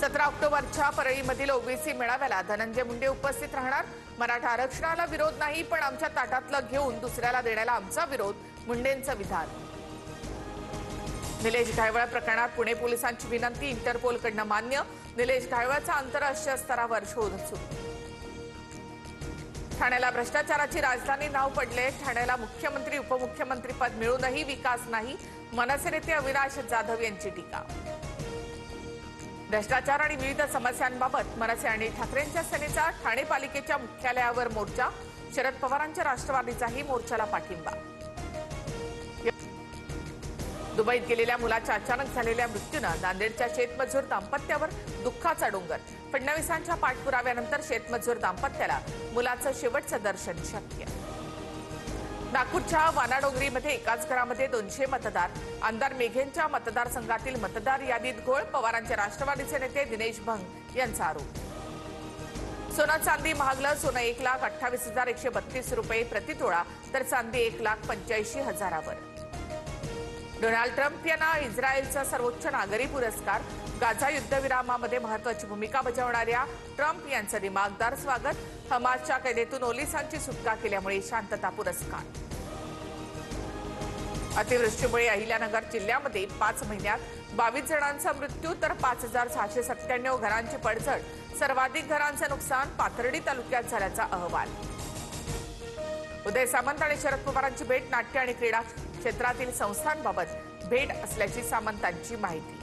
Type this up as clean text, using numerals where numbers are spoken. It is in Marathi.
17 ऑक्टोबरच्या परळीमधील ओबीसी मेळाव्याला धनंजय मुंडे उपस्थित राहणार। मराठा आरक्षणाला विरोध नाही, पण आमच्या ताटातलं घेऊन दुसऱ्याला देण्याला आमचा विरोध, मुंडेंचं विधान। निलेश घायवळ प्रकरणात पुणे पोलिसांची विनंती इंटरपोलकडून मान्य। निलेश घायवळचा आंतरराष्ट्रीय स्तरावर शोध सुरू। ठाण्याला भ्रष्टाचाराची राजधानी नाव पडले। ठाण्याला मुख्यमंत्री उपमुख्यमंत्री पद मिळूनही विकास नाही, मनसे नेते अविनाश जाधव यांची टीका। भ्रष्टाचार आणि विविध समस्यांबाबत मनसे आणि ठाकरेंच्या सेनेचा ठाणे पालिकेच्या मुख्यालयावर मोर्चा। शरद पवारांच्या राष्ट्रवादीचाही मोर्चाला पाठिंबा। दुबईत गेलेल्या मुलाच्या अचानक झालेल्या मृत्यूनं नांदेडच्या शेतमजूर दाम्पत्यावर दुःखाचा डोंगर। फडणवीसांच्या पाठपुराव्यानंतर शेतमजूर दाम्पत्याला मुलाचं शेवटचं दर्शन शक्य। नागपूरच्या वानाडोंगरीमध्ये एकाच घरामध्ये 200 मतदार। आमदार मेघेंच्या मतदारसंघातील मतदार यादीत घोळ। पवारांचे राष्ट्रवादीचे नेते दिनेश भंग यांचा आरोप। सोनं चांदी महागलं। सोनं 1,28,132 रुपये प्रतितोळा, तर चांदी 1,85,000वर। डोनाल्ड ट्रम्प यांना इस्रायलचा सर्वोच्च नागरी पुरस्कार। गाझा युद्धविरामामध्ये महत्त्वाची भूमिका बजावणाऱ्या ट्रम्प यांचं दिमागदार स्वागत। हमासच्या कैदेतून ओलिसांची सुटका केल्यामुळे शांतता पुरस्कार। अतिवृष्टीमुळे अहिल्यानगर जिल्ह्यामध्ये 5 महिन्यात 22 जणांचा मृत्यू, तर 5,697 घरांची पडझड। सर्वाधिक घरांचे नुकसान पाथर्डी तालुक्यात झाल्याचा अहवाल। उदय सामंत आणि शरद पवारांची भेट। नाट्य आणि क्रीडा क्षेत्रातील संस्थांबाबत भेट असल्याची सामंतांची माहिती।